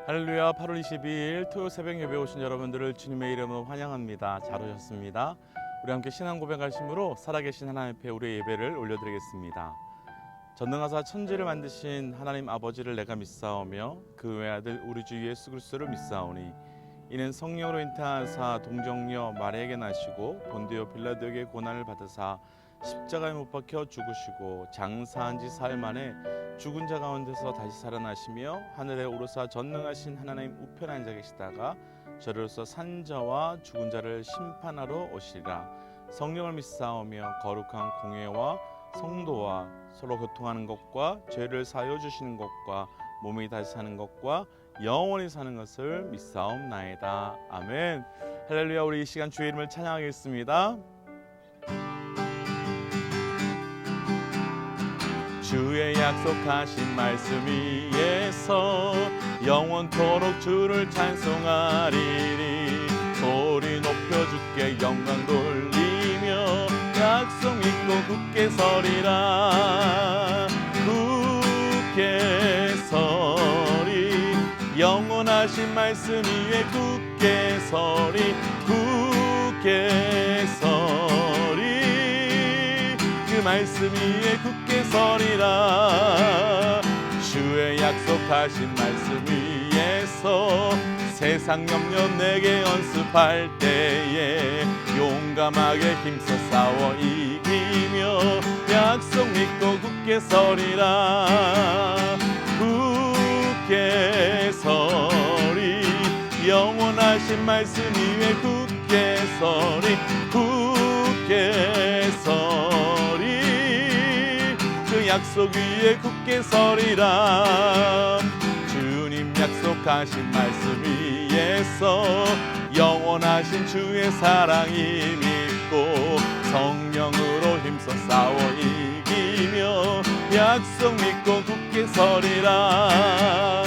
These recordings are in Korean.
할렐루야. 8월 22일 토요 새벽 예배 오신 여러분들을 주님의 이름으로 환영합니다. 잘 오셨습니다. 우리 함께 신앙 고백하심으로 살아계신 하나님 앞에 우리의 예배를 올려드리겠습니다. 전능하사 천지를 만드신 하나님 아버지를 내가 믿사오며 그 외아들 우리 주 예수 그리스도를 믿사오니 이는 성령으로 잉태하사 동정녀 마리아에게 나시고 본디오 빌라도에게 고난을 받으사 십자가에 못 박혀 죽으시고 장사한 지 사흘 만에 죽은 자 가운데서 다시 살아나시며 하늘에 오르사 전능하신 하나님 우편에 앉아 계시다가 저리로서 산 자와 죽은 자를 심판하러 오시리라. 성령을 믿사오며 거룩한 공회와 성도와 서로 교통하는 것과 죄를 사하여 주시는 것과 몸이 다시 사는 것과 영원히 사는 것을 믿사옵나이다. 아멘. 할렐루야. 우리 이 시간 주의 이름을 찬양하겠습니다. 주의 약속하신 말씀 위에서 영원토록 주를 찬송하리니 소리 높여 주께 영광 돌리며 약속 믿고 굳게 서리라. 굳게 서리 영원하신 말씀 위에 굳게 서리 굳게 서리 그 말씀 위에 굳게 서리라. 주의 약속하신 말씀 위에서 세상 염려 내게 연습할 때에 용감하게 힘써 싸워 이기며 약속 믿고 굳게 서리라. 굳게 서리 영원하신 말씀 위에 굳게 서리 굳게 서리 그 약속 위에 굳게 서리라. 주님 약속하신 말씀 위에서 영원하신 주의 사랑이 믿고 성령으로 힘써 싸워 이기며 약속 믿고 굳게 서리라.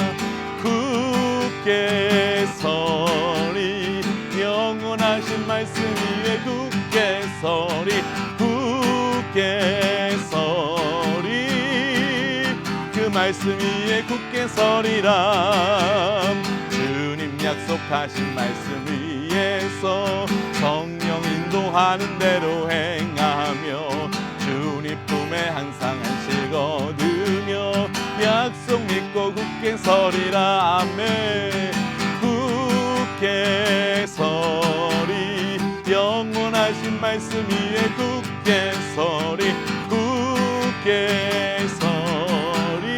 굳게 서리 영원하신 말씀 위에 굳게 서리 굳게 서리 그 말씀 위에 굳게 서리라. 주님 약속하신 말씀 위에서 성령 인도하는 대로 행하며 주님 품에 항상 안식 얻으며 약속 믿고 굳게 서리라. 아멘. 굳게 서리 영원하신 말씀 위에 굳게 서리 굳게 서리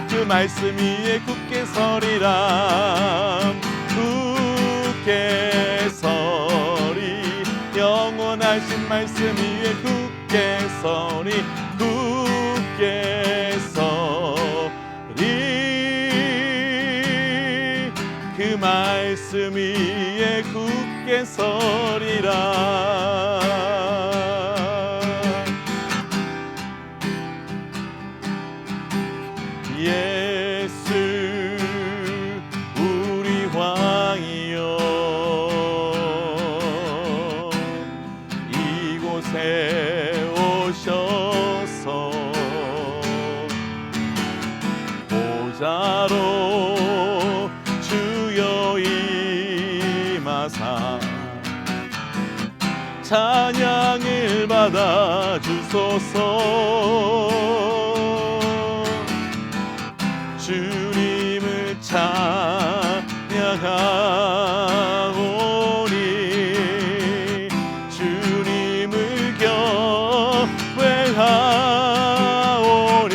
그 말씀 위에 굳게 서리라. 굳게 서리 영원하신 말씀 위에 굳게 서리 굳게 서리 그 말씀 위에 굳게 서리라. 예수 우리 왕이여 이곳에 오셔서 보좌로 주여 임하사 찬양을 받아 주소서. 주님을 찬양하오니 주님을 경배하오니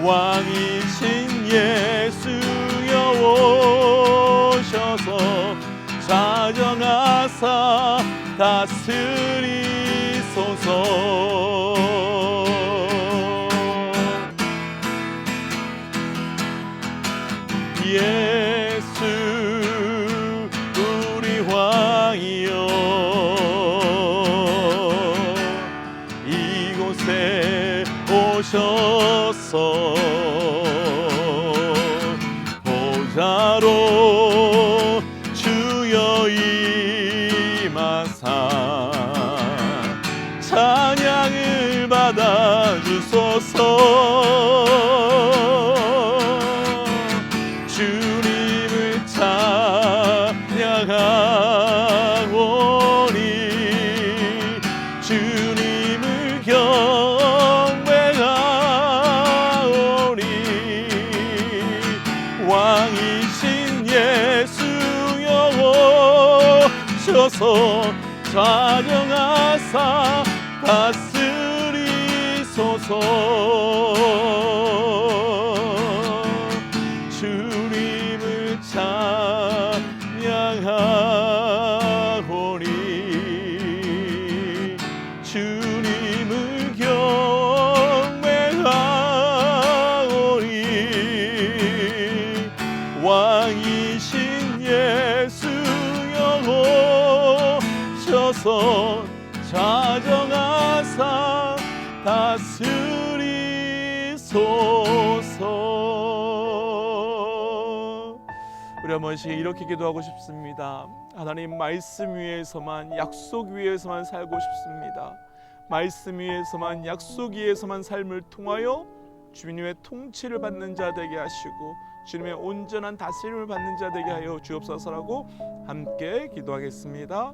왕이신 예수여 오셔서 자정하사 다스리소서. 예수 우리 왕이여 이곳에 오셔서 보좌로 주여 임하사 찬양을 받아 주소서. 주옵소서. 좌정하사 다스리소서. 주님을 찬양하오니 주님을 경배하오니 왕이신 예수여 오셔서 좌정하사 다스리소서. 우리 한 번씩 이렇게 기도하고 싶습니다. 하나님, 말씀 위에서만, 약속 위에서만 살고 싶습니다. 말씀 위에서만, 약속 위에서만 삶을 통하여 주님의 통치를 받는 자 되게 하시고 주님의 온전한 다스림을 받는 자 되게 하여 주옵소서라고 함께 기도하겠습니다.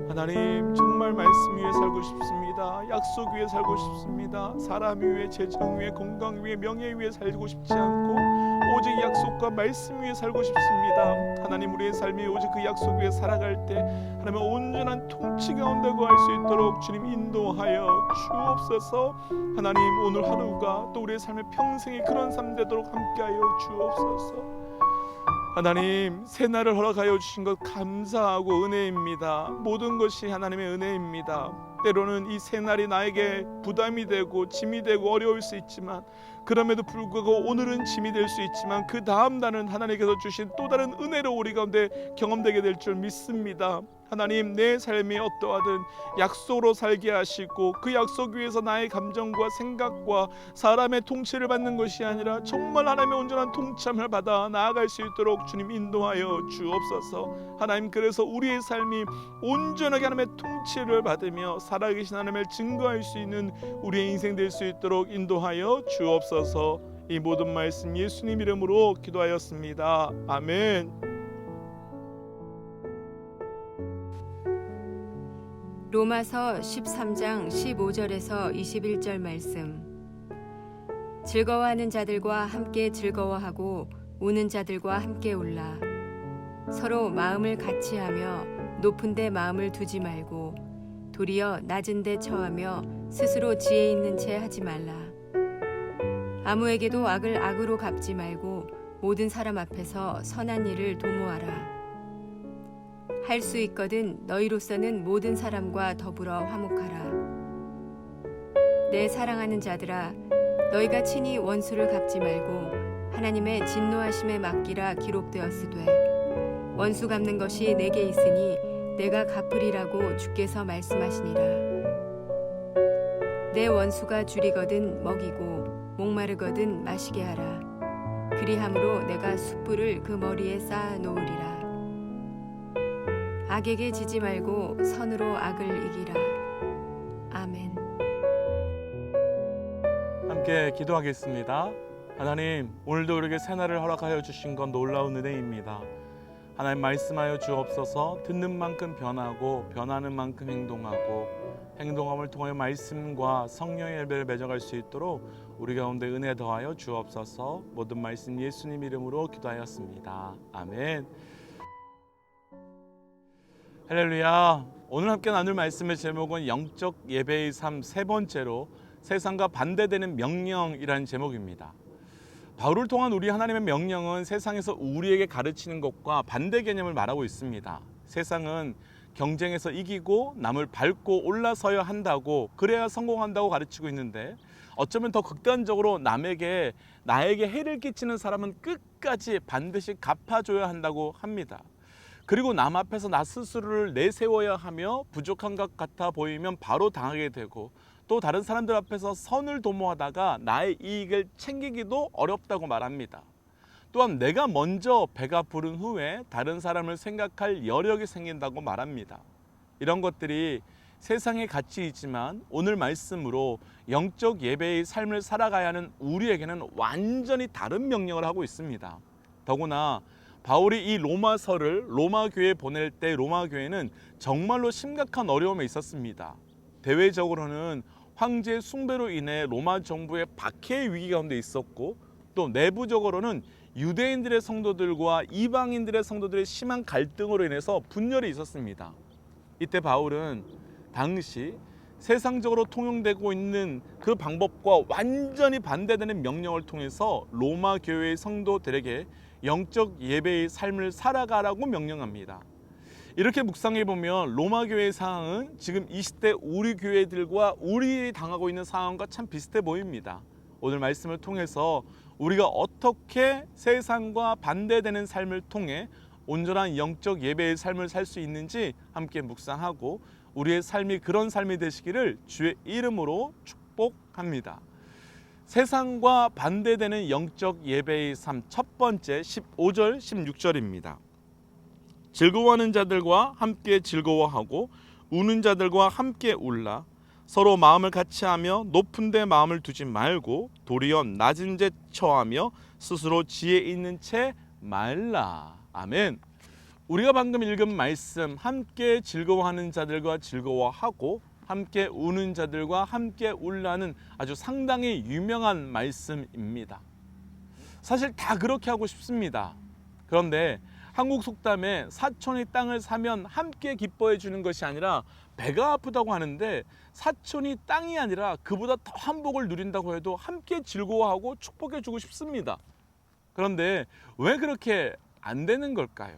하나님, 정말 말씀 위에 살고 싶습니다. 약속 위에 살고 싶습니다. 사람 위에, 재정 위에, 건강 위에, 명예 위에 살고 싶지 않고 오직 약속과 말씀 위에 살고 싶습니다. 하나님, 우리의 삶이 오직 그 약속 위에 살아갈 때 하나님의 온전한 통치 가운데 거할 수 있도록 주님 인도하여 주옵소서. 하나님, 오늘 하루가 또 우리의 삶의 평생이 그런 삶 되도록 함께하여 주옵소서. 하나님, 새날을 허락하여 주신 것 감사하고 은혜입니다. 모든 것이 하나님의 은혜입니다. 때로는 이 새날이 나에게 부담이 되고 짐이 되고 어려울 수 있지만, 그럼에도 불구하고 오늘은 짐이 될 수 있지만 그 다음 날은 하나님께서 주신 또 다른 은혜로 우리 가운데 경험되게 될 줄 믿습니다. 하나님, 내 삶이 어떠하든 약속으로 살게 하시고 그 약속 위에서 나의 감정과 생각과 사람의 통치를 받는 것이 아니라 정말 하나님의 온전한 통참을 받아 나아갈 수 있도록 주님 인도하여 주옵소서. 하나님, 그래서 우리의 삶이 온전하게 하나님의 통치를 받으며 살아계신 하나님을 증거할 수 있는 우리의 인생 될 수 있도록 인도하여 주옵소서. 이 모든 말씀 예수님 이름으로 기도하였습니다. 아멘. 로마서 13장 15절에서 21절 말씀. 즐거워하는 자들과 함께 즐거워하고 우는 자들과 함께 울라. 서로 마음을 같이 하며 높은 데 마음을 두지 말고 도리어 낮은 데 처하며 스스로 지혜 있는 채 하지 말라. 아무에게도 악을 악으로 갚지 말고 모든 사람 앞에서 선한 일을 도모하라. 할 수 있거든 너희로서는 모든 사람과 더불어 화목하라. 내 사랑하는 자들아, 너희가 친히 원수를 갚지 말고 하나님의 진노하심에 맡기라 기록되었으되 원수 갚는 것이 내게 있으니 내가 갚으리라고 주께서 말씀하시니라. 내 원수가 줄이거든 먹이고 목마르거든 마시게 하라. 그리함으로 내가 숯불을 그 머리에 쌓아 놓으리라. 악에게 지지 말고 선으로 악을 이기라. 아멘. 함께 기도하겠습니다. 하나님, 오늘도 우리에게 새날을 허락하여 주신 건 놀라운 은혜입니다. 하나님, 말씀하여 주옵소서. 듣는 만큼 변하고 변하는 만큼 행동하고 행동함을 통하여 말씀과 성령의 열매를 맺어갈 수 있도록 우리 가운데 은혜 더하여 주옵소서. 모든 말씀 예수님 이름으로 기도하였습니다. 아멘. 할렐루야. 오늘 함께 나눌 말씀의 제목은 영적 예배의 삶 세 번째로 세상과 반대되는 명령이라는 제목입니다. 바울을 통한 우리 하나님의 명령은 세상에서 우리에게 가르치는 것과 반대 개념을 말하고 있습니다. 세상은 경쟁에서 이기고 남을 밟고 올라서야 한다고, 그래야 성공한다고 가르치고 있는데, 어쩌면 더 극단적으로 나에게 해를 끼치는 사람은 끝까지 반드시 갚아줘야 한다고 합니다. 그리고 남 앞에서 나 스스로를 내세워야 하며 부족한 것 같아 보이면 바로 당하게 되고, 또 다른 사람들 앞에서 선을 도모하다가 나의 이익을 챙기기도 어렵다고 말합니다. 또한 내가 먼저 배가 부른 후에 다른 사람을 생각할 여력이 생긴다고 말합니다. 이런 것들이 세상의 가치이지만 오늘 말씀으로 영적 예배의 삶을 살아가야 하는 우리에게는 완전히 다른 명령을 하고 있습니다. 더구나 바울이 이 로마서를 로마 교회에 보낼 때 로마 교회는 정말로 심각한 어려움에 있었습니다. 대외적으로는 황제 숭배로 인해 로마 정부의 박해의 위기 가운데 있었고, 또 내부적으로는 유대인들의 성도들과 이방인들의 성도들의 심한 갈등으로 인해서 분열이 있었습니다. 이때 바울은 당시 세상적으로 통용되고 있는 그 방법과 완전히 반대되는 명령을 통해서 로마 교회의 성도들에게 영적 예배의 삶을 살아가라고 명령합니다. 이렇게 묵상해 보면 로마 교회의 상황은 지금 이 시대 우리 교회들과 우리 당하고 있는 상황과 참 비슷해 보입니다. 오늘 말씀을 통해서 우리가 어떻게 세상과 반대되는 삶을 통해 온전한 영적 예배의 삶을 살 수 있는지 함께 묵상하고 우리의 삶이 그런 삶이 되시기를 주의 이름으로 축복합니다. 세상과 반대되는 영적 예배의 삶 첫 번째 15절 16절입니다. 즐거워하는 자들과 함께 즐거워하고 우는 자들과 함께 울라. 서로 마음을 같이하며 높은 데 마음을 두지 말고 도리어 낮은 데 처하며 스스로 지혜 있는 채 말라. 아멘. 우리가 방금 읽은 말씀, 함께 즐거워하는 자들과 즐거워하고 함께 우는 자들과 함께 울라는 아주 상당히 유명한 말씀입니다. 사실 다 그렇게 하고 싶습니다. 그런데 한국 속담에 사촌이 땅을 사면 함께 기뻐해 주는 것이 아니라 배가 아프다고 하는데, 사촌이 땅이 아니라 그보다 더한 복을 누린다고 해도 함께 즐거워하고 축복해 주고 싶습니다. 그런데 왜 그렇게 안 되는 걸까요?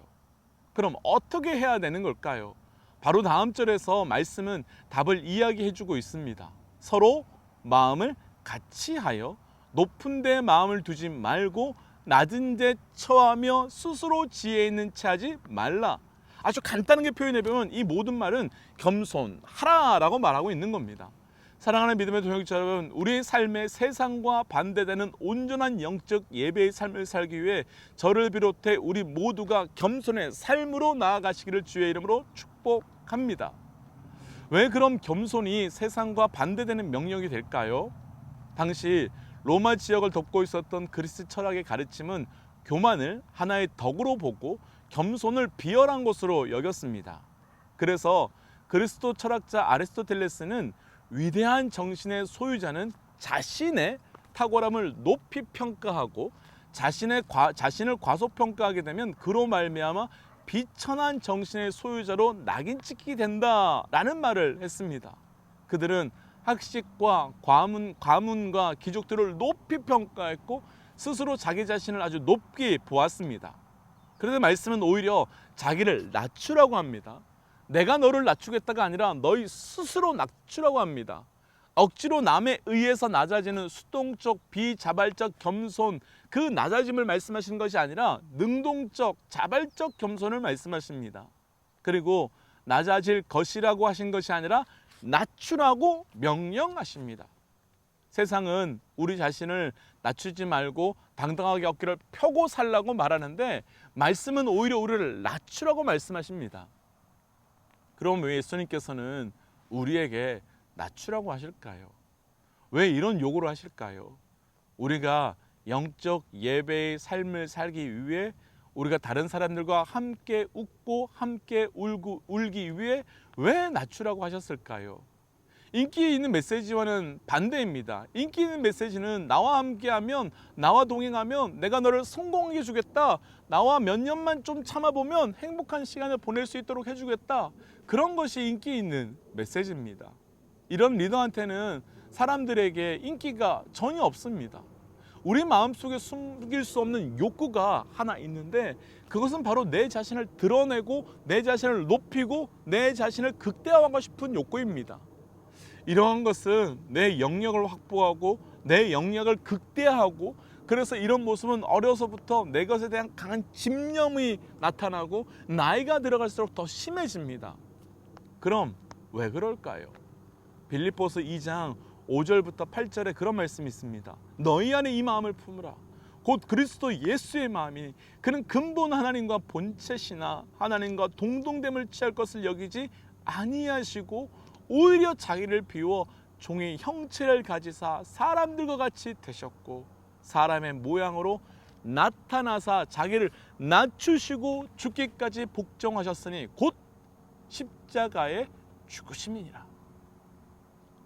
그럼 어떻게 해야 되는 걸까요? 바로 다음 절에서 말씀은 답을 이야기해 주고 있습니다. 서로 마음을 같이 하여 높은 데 마음을 두지 말고 낮은 데 처하며 스스로 지혜 있는 채 하지 말라. 아주 간단하게 표현해 보면 이 모든 말은 겸손하라라고 말하고 있는 겁니다. 사랑하는 믿음의 동역자 여러분, 우리의 삶에 세상과 반대되는 온전한 영적 예배의 삶을 살기 위해 저를 비롯해 우리 모두가 겸손의 삶으로 나아가시기를 주의 이름으로 축복합니다. 왜 그럼 겸손이 세상과 반대되는 명령이 될까요? 당시 로마 지역을 덮고 있었던 그리스 철학의 가르침은 교만을 하나의 덕으로 보고 겸손을 비열한 것으로 여겼습니다. 그래서 그리스도 철학자 아리스토텔레스는 위대한 정신의 소유자는 자신의 탁월함을 높이 평가하고 자신을 과소평가하게 되면 그로 말미암아 비천한 정신의 소유자로 낙인 찍히게 된다라는 말을 했습니다. 그들은 학식과 과문과 기족들을 높이 평가했고 스스로 자기 자신을 아주 높게 보았습니다. 그런데 말씀은 오히려 자기를 낮추라고 합니다. 내가 너를 낮추겠다가 아니라 너희 스스로 낮추라고 합니다. 억지로 남에 의해서 낮아지는 수동적 비자발적 겸손, 그 낮아짐을 말씀하시는 것이 아니라 능동적 자발적 겸손을 말씀하십니다. 그리고 낮아질 것이라고 하신 것이 아니라 낮추라고 명령하십니다. 세상은 우리 자신을 낮추지 말고 당당하게 어깨를 펴고 살라고 말하는데, 말씀은 오히려 우리를 낮추라고 말씀하십니다. 그럼 왜 예수님께서는 우리에게 낮추라고 하실까요? 왜 이런 요구를 하실까요? 우리가 영적 예배의 삶을 살기 위해, 우리가 다른 사람들과 함께 웃고 함께 울기 위해 왜 낮추라고 하셨을까요? 인기 있는 메시지와는 반대입니다. 인기 있는 메시지는 나와 함께하면, 나와 동행하면 내가 너를 성공하게 해주겠다, 나와 몇 년만 좀 참아보면 행복한 시간을 보낼 수 있도록 해주겠다, 그런 것이 인기 있는 메시지입니다. 이런 리더한테는 사람들에게 인기가 전혀 없습니다. 우리 마음속에 숨길 수 없는 욕구가 하나 있는데, 그것은 바로 내 자신을 드러내고 내 자신을 높이고 내 자신을 극대화하고 싶은 욕구입니다. 이러한 것은 내 영역을 확보하고 내 영역을 극대화하고, 그래서 이런 모습은 어려서부터 내 것에 대한 강한 집념이 나타나고 나이가 들어갈수록 더 심해집니다. 그럼 왜 그럴까요? 빌립보서 2장 5절부터 8절에 그런 말씀이 있습니다. 너희 안에 이 마음을 품으라. 곧 그리스도 예수의 마음이, 그는 근본 하나님과 본체시나 하나님과 동등됨을 취할 것을 여기지 아니하시고 오히려 자기를 비워 종의 형체를 가지사 사람들과 같이 되셨고 사람의 모양으로 나타나사 자기를 낮추시고 죽기까지 복종하셨으니 곧 십자가에 죽으심이니라.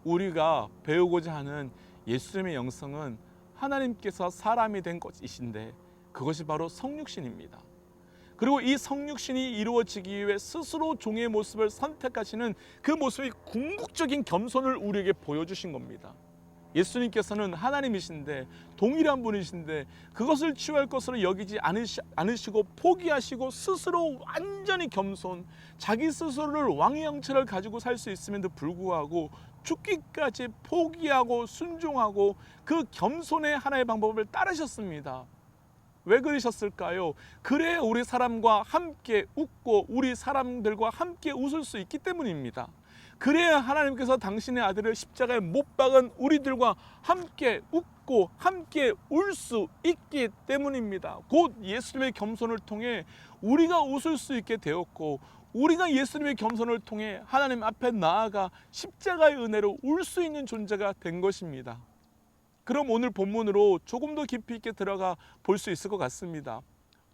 우리가 배우고자 하는 예수님의 영성은 하나님께서 사람이 된 것이신데, 그것이 바로 성육신입니다. 그리고 이 성육신이 이루어지기 위해 스스로 종의 모습을 선택하시는 그 모습이 궁극적인 겸손을 우리에게 보여주신 겁니다. 예수님께서는 하나님이신데 동일한 분이신데 그것을 취할 것으로 여기지 않으시고 포기하시고 스스로 완전히 겸손, 자기 스스로를 왕의 형체를 가지고 살 수 있음에도 불구하고 죽기까지 포기하고 순종하고 그 겸손의 하나의 방법을 따르셨습니다. 왜 그러셨을까요? 그래야 우리 사람과 함께 웃고 우리 사람들과 함께 웃을 수 있기 때문입니다. 그래야 하나님께서 당신의 아들을 십자가에 못 박은 우리들과 함께 웃고 함께 울 수 있기 때문입니다. 곧 예수님의 겸손을 통해 우리가 웃을 수 있게 되었고 우리가 예수님의 겸손을 통해 하나님 앞에 나아가 십자가의 은혜로 울 수 있는 존재가 된 것입니다. 그럼 오늘 본문으로 조금 더 깊이 있게 들어가 볼 수 있을 것 같습니다.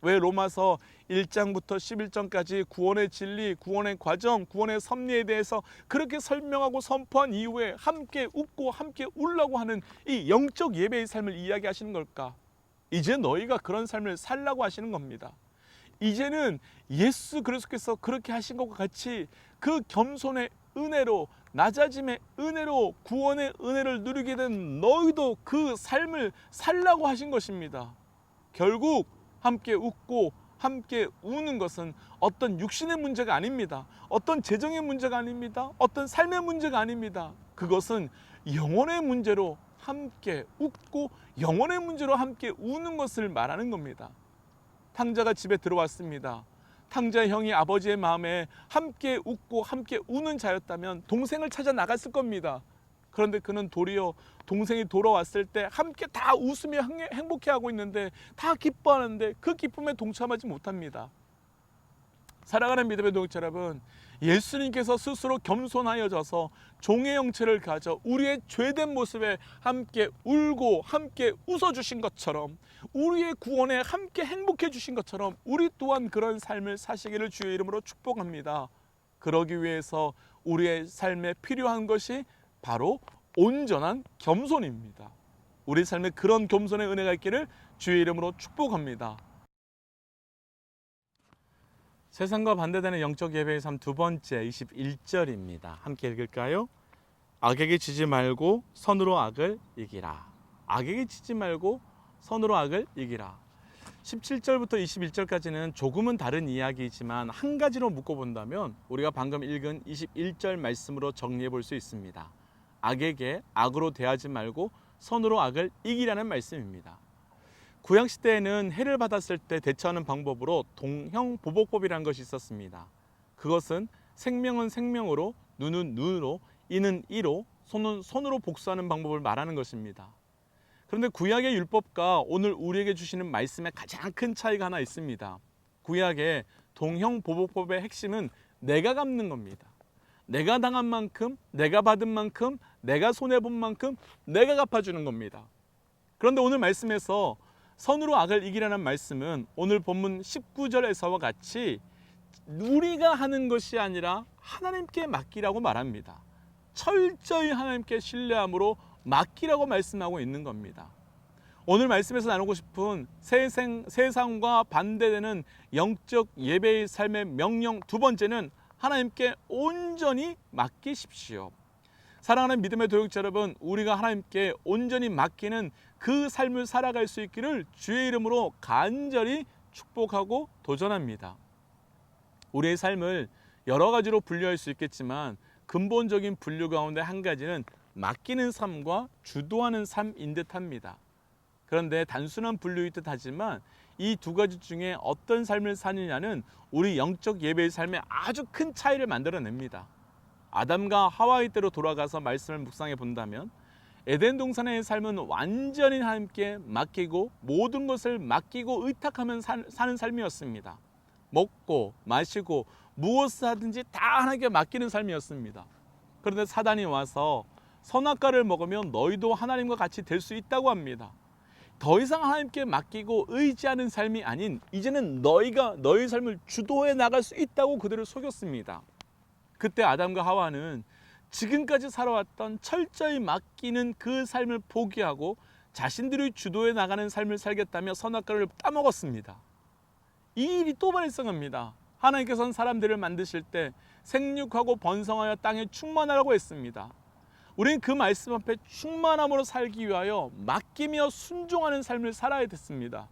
왜 로마서 1장부터 11장까지 구원의 진리, 구원의 과정, 구원의 섭리에 대해서 그렇게 설명하고 선포한 이후에 함께 웃고 함께 울라고 하는 이 영적 예배의 삶을 이야기하시는 걸까? 이제 너희가 그런 삶을 살라고 하시는 겁니다. 이제는 예수 그리스도께서 그렇게 하신 것과 같이 그 겸손의 은혜로, 낮아짐의 은혜로 구원의 은혜를 누리게 된 너희도 그 삶을 살라고 하신 것입니다. 결국 함께 웃고 함께 우는 것은 어떤 육신의 문제가 아닙니다. 어떤 재정의 문제가 아닙니다. 어떤 삶의 문제가 아닙니다. 그것은 영혼의 문제로 함께 웃고 영혼의 문제로 함께 우는 것을 말하는 겁니다. 탕자가 집에 들어왔습니다. 탕자의 형이 아버지의 마음에 함께 웃고 함께 우는 자였다면 동생을 찾아 나갔을 겁니다. 그런데 그는 도리어 동생이 돌아왔을 때 함께 다 웃으며 행복해하고 있는데 다 기뻐하는데 그 기쁨에 동참하지 못합니다. 사랑하는 믿음의 동역자 여러분, 예수님께서 스스로 겸손하여져서 종의 형체를 가져 우리의 죄된 모습에 함께 울고 함께 웃어주신 것처럼 우리의 구원에 함께 행복해 주신 것처럼 우리 또한 그런 삶을 사시기를 주의 이름으로 축복합니다. 그러기 위해서 우리의 삶에 필요한 것이 바로 온전한 겸손입니다. 우리 삶에 그런 겸손의 은혜가 있기를 주의 이름으로 축복합니다. 세상과 반대되는 영적 예배의 삶 두 번째 21절입니다. 함께 읽을까요? 악에게 지지 말고 선으로 악을 이기라. 악에게 지지 말고 선으로 악을 이기라. 17절부터 21절까지는 조금은 다른 이야기이지만 한 가지로 묶어본다면 우리가 방금 읽은 21절 말씀으로 정리해 볼 수 있습니다. 악에게 악으로 대하지 말고 선으로 악을 이기라는 말씀입니다. 구약시대에는 해를 받았을 때 대처하는 방법으로 동형보복법이라는 것이 있었습니다. 그것은 생명은 생명으로, 눈은 눈으로, 이는 이로, 손은 손으로 복수하는 방법을 말하는 것입니다. 그런데 구약의 율법과 오늘 우리에게 주시는 말씀에 가장 큰 차이가 하나 있습니다. 구약의 동형보복법의 핵심은 내가 갚는 겁니다. 내가 당한 만큼, 내가 받은 만큼, 내가 손해본 만큼 내가 갚아주는 겁니다. 그런데 오늘 말씀에서 선으로 악을 이기라는 말씀은 오늘 본문 19절에서와 같이 우리가 하는 것이 아니라 하나님께 맡기라고 말합니다. 철저히 하나님께 신뢰함으로 맡기라고 말씀하고 있는 겁니다. 오늘 말씀에서 나누고 싶은 세상과 반대되는 영적 예배의 삶의 명령 두 번째는 하나님께 온전히 맡기십시오. 사랑하는 믿음의 도역자 여러분, 우리가 하나님께 온전히 맡기는 그 삶을 살아갈 수 있기를 주의 이름으로 간절히 축복하고 도전합니다. 우리의 삶을 여러 가지로 분류할 수 있겠지만 근본적인 분류 가운데 한 가지는 맡기는 삶과 주도하는 삶인 듯합니다. 그런데 단순한 분류일 듯하지만 이 두 가지 중에 어떤 삶을 사느냐는 우리 영적 예배의 삶에 아주 큰 차이를 만들어냅니다. 아담과 하와의 때로 돌아가서 말씀을 묵상해 본다면 에덴 동산의 삶은 완전히 하나님께 맡기고 모든 것을 맡기고 의탁하면 사는 삶이었습니다. 먹고 마시고 무엇을 하든지 다 하나님께 맡기는 삶이었습니다. 그런데 사단이 와서 선악과를 먹으면 너희도 하나님과 같이 될 수 있다고 합니다. 더 이상 하나님께 맡기고 의지하는 삶이 아닌 이제는 너희가 너희 삶을 주도해 나갈 수 있다고 그들을 속였습니다. 그때 아담과 하와는 지금까지 살아왔던 철저히 맡기는 그 삶을 포기하고 자신들이 주도해 나가는 삶을 살겠다며 선악과를 따먹었습니다. 이 일이 또 발생합니다. 하나님께서는 사람들을 만드실 때 생육하고 번성하여 땅에 충만하라고 했습니다. 우리는 그 말씀 앞에 충만함으로 살기 위하여 맡기며 순종하는 삶을 살아야 됐습니다.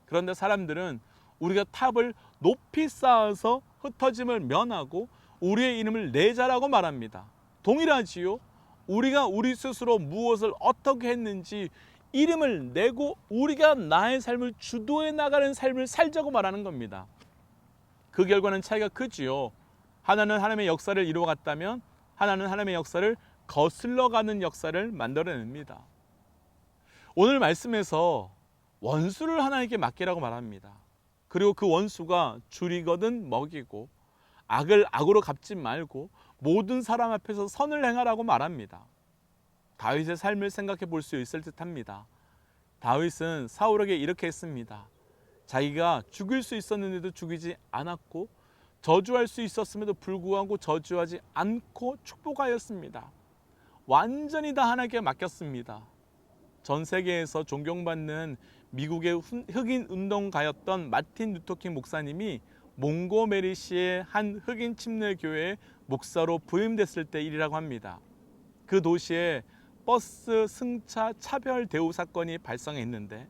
그런데 사람들은 우리가 탑을 높이 쌓아서 흩어짐을 면하고 우리의 이름을 내자라고 말합니다. 동일하지요. 우리가 우리 스스로 무엇을 어떻게 했는지 이름을 내고 우리가 나의 삶을 주도해 나가는 삶을 살자고 말하는 겁니다. 그 결과는 차이가 크지요. 하나는 하나님의 역사를 이루어갔다면 하나는 하나님의 역사를 거슬러가는 역사를 만들어냅니다. 오늘 말씀에서 원수를 하나님께 맡기라고 말합니다. 그리고 그 원수가 줄이거든 먹이고 악을 악으로 갚지 말고 모든 사람 앞에서 선을 행하라고 말합니다. 다윗의 삶을 생각해 볼 수 있을 듯합니다. 다윗은 사울에게 이렇게 했습니다. 자기가 죽일 수 있었는데도 죽이지 않았고 저주할 수 있었음에도 불구하고 저주하지 않고 축복하였습니다. 완전히 다 하나님께 맡겼습니다. 전 세계에서 존경받는 미국의 흑인 운동가였던 마틴 루터킹 목사님이 몽고메리시의 한 흑인 침례교회의 목사로 부임됐을 때 일이라고 합니다. 그 도시에 버스 승차 차별 대우 사건이 발생했는데,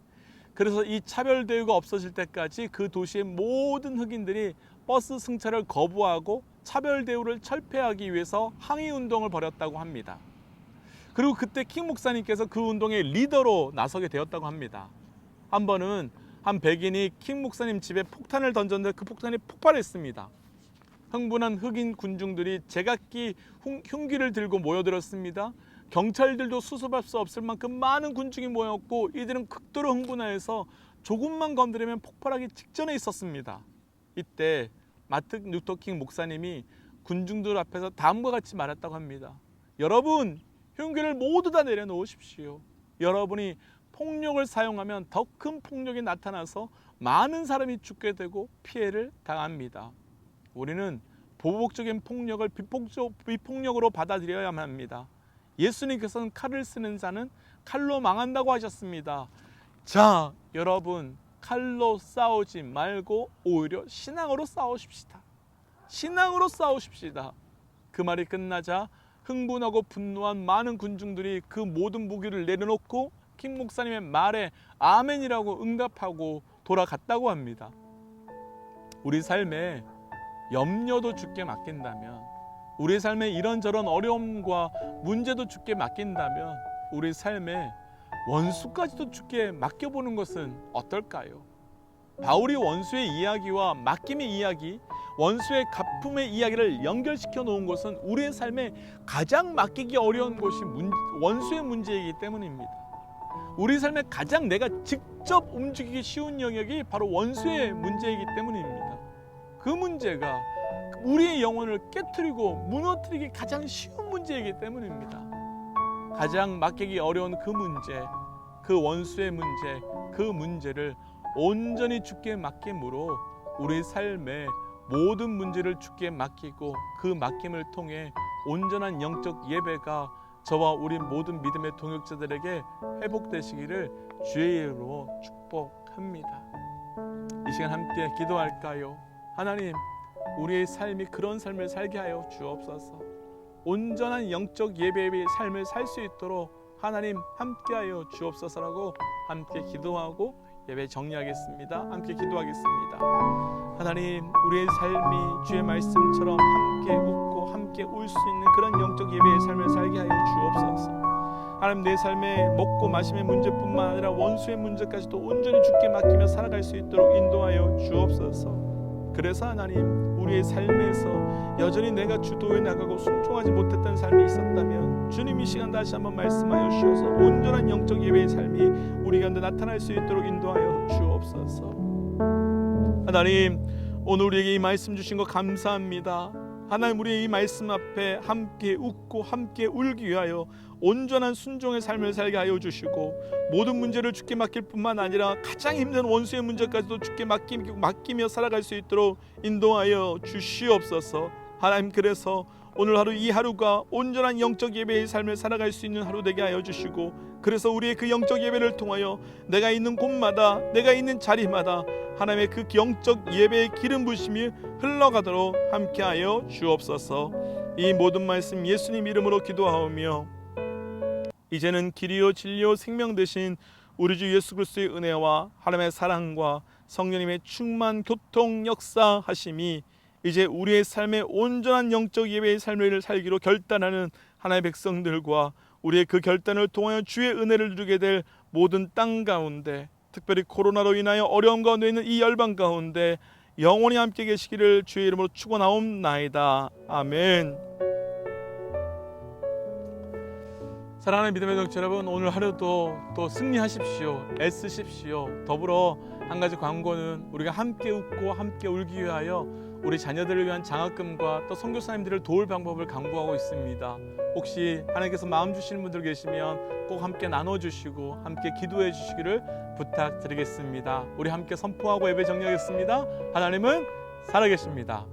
그래서 이 차별 대우가 없어질 때까지 그 도시의 모든 흑인들이 버스 승차를 거부하고 차별 대우를 철폐하기 위해서 항의 운동을 벌였다고 합니다. 그리고 그때 킹 목사님께서 그 운동의 리더로 나서게 되었다고 합니다. 한 번은 한 백인이 킹 목사님 집에 폭탄을 던졌는데 그 폭탄이 폭발했습니다. 흥분한 흑인 군중들이 제각기 흉기를 들고 모여들었습니다. 경찰들도 수습할 수 없을 만큼 많은 군중이 모였고 이들은 극도로 흥분하여서 조금만 건드리면 폭발하기 직전에 있었습니다. 이때 마틴 루터킹 목사님이 군중들 앞에서 다음과 같이 말했다고 합니다. 여러분, 흉기를 모두 다 내려놓으십시오. 여러분이 폭력을 사용하면 더 큰 폭력이 나타나서 많은 사람이 죽게 되고 피해를 당합니다. 우리는 보복적인 폭력을 비폭력으로 받아들여야만 합니다. 예수님께서는 칼을 쓰는 자는 칼로 망한다고 하셨습니다. 자, 여러분, 칼로 싸우지 말고 오히려 신앙으로 싸우십시다. 신앙으로 싸우십시다. 그 말이 끝나자 흥분하고 분노한 많은 군중들이 그 모든 무기를 내려놓고 킹 목사님의 말에 아멘이라고 응답하고 돌아갔다고 합니다. 우리 삶에 염려도 주께 맡긴다면, 우리 삶에 이런저런 어려움과 문제도 주께 맡긴다면 우리 삶에 원수까지도 주께 맡겨보는 것은 어떨까요? 바울이 원수의 이야기와 맡김의 이야기, 원수의 갚음의 이야기를 연결시켜 놓은 것은 우리의 삶에 가장 맡기기 어려운 것이 원수의 문제이기 때문입니다. 우리 삶에 가장 내가 직접 움직이기 쉬운 영역이 바로 원수의 문제이기 때문입니다. 그 문제가 우리의 영혼을 깨트리고 무너뜨리기 가장 쉬운 문제이기 때문입니다. 가장 맡기기 어려운 그 문제, 그 원수의 문제, 그 문제를 온전히 주께 맡김으로 우리 삶의 모든 문제를 주께 맡기고 그 맡김을 통해 온전한 영적 예배가 저와 우리 모든 믿음의 동역자들에게 회복되시기를 주의 이름으로 축복합니다. 이 시간 함께 기도할까요? 하나님, 우리의 삶이 그런 삶을 살게 하여 주옵소서. 온전한 영적 예배의 삶을 살 수 있도록 하나님 함께하여 주옵소서라고 함께 기도하고 예배 정리하겠습니다. 함께 기도하겠습니다. 하나님, 우리의 삶이 주의 말씀처럼 함께 웃고 함께 울 수 있는 그런 영적 예배의 삶을 살게 하여 주옵소서. 하나님, 내 삶에 먹고 마심의 문제뿐만 아니라 원수의 문제까지도 온전히 주께 맡기며 살아갈 수 있도록 인도하여 주옵소서. 그래서 하나님, 우리의 삶에서 여전히 내가 주도해 나가고 순종하지 못했던 삶이 있었다면 주님 이 시간 다시 한번 말씀하여 주셔서 온전한 영적 예배의 삶이 우리 가운데 나타날 수 있도록 인도하여 주옵소서. 하나님, 오늘 우리에게 이 말씀 주신 것 감사합니다. 하나님, 우리의 이 말씀 앞에 함께 웃고 함께 울기 위하여 온전한 순종의 삶을 살게 하여 주시고 모든 문제를 주께 맡길 뿐만 아니라 가장 힘든 원수의 문제까지도 주께 맡기며 살아갈 수 있도록 인도하여 주시옵소서. 하나님, 그래서 오늘 하루 이 하루가 온전한 영적 예배의 삶을 살아갈 수 있는 하루 되게 하여 주시고, 그래서 우리의 그 영적 예배를 통하여 내가 있는 곳마다, 내가 있는 자리마다 하나님의 그 영적 예배의 기름 부심이 흘러가도록 함께하여 주옵소서. 이 모든 말씀 예수님 이름으로 기도하오며, 이제는 길이요 진리요 생명 되신 우리 주 예수 그리스도의 은혜와 하나님의 사랑과 성령님의 충만 교통 역사하심이 이제 우리의 삶의 온전한 영적 예배의 삶을 살기로 결단하는 하나님의 백성들과 우리의 그 결단을 통하여 주의 은혜를 누리게 될 모든 땅 가운데, 특별히 코로나로 인하여 어려움 가운데 있는 이 열방 가운데 영원히 함께 계시기를 주의 이름으로 축원하옵나이다. 아멘. 사랑하는 믿음의 동체 여러분, 오늘 하루도 또 승리하십시오. 애쓰십시오. 더불어 한 가지 광고는 우리가 함께 웃고 함께 울기 위하여 우리 자녀들을 위한 장학금과 또 선교사님들을 도울 방법을 강구하고 있습니다. 혹시 하나님께서 마음 주시는 분들 계시면 꼭 함께 나눠주시고 함께 기도해 주시기를 부탁드리겠습니다. 우리 함께 선포하고 예배 정리하겠습니다. 하나님은 살아계십니다.